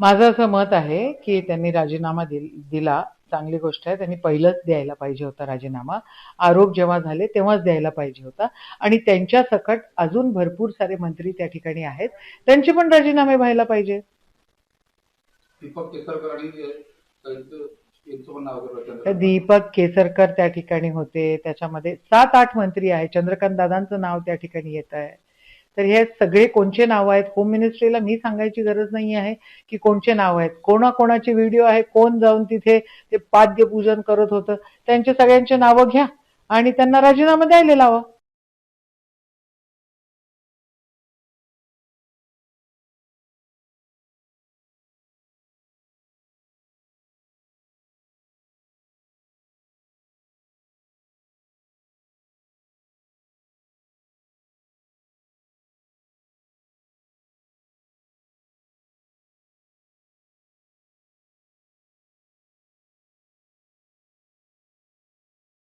माझं असं मत आहे की त्यांनी राजीनामा दिला, चांगली गोष्ट आहे. त्यांनी पहिलंच द्यायला पाहिजे होता राजीनामा. आरोप जेव्हा झाले तेव्हाच द्यायला पाहिजे होता. आणि त्यांच्या सकट अजून भरपूर सारे मंत्री त्या ठिकाणी आहेत, त्यांचे पण राजीनामे व्हायला पाहिजे. दीपक केसरकर आणि यांचं पण नाव तर दीपक केसरकर त्या ठिकाणी होते, त्याच्यामध्ये 7-8 मंत्री आहेत, चंद्रकांत दादांचं नाव त्या ठिकाणी येत आहे. तर हे सगळे कोणचे नाव आहेत, होम मिनिस्ट्रीला मी सांगायची गरज नाही आहे की कोणचे नाव आहेत, कोणाकोणाचे व्हिडिओ आहे, कोण जाऊन तिथे ते पाद्यपूजन करत होतं, त्यांचे सगळ्यांचे नावं घ्या आणि त्यांना राजीनामा द्यायला लावा.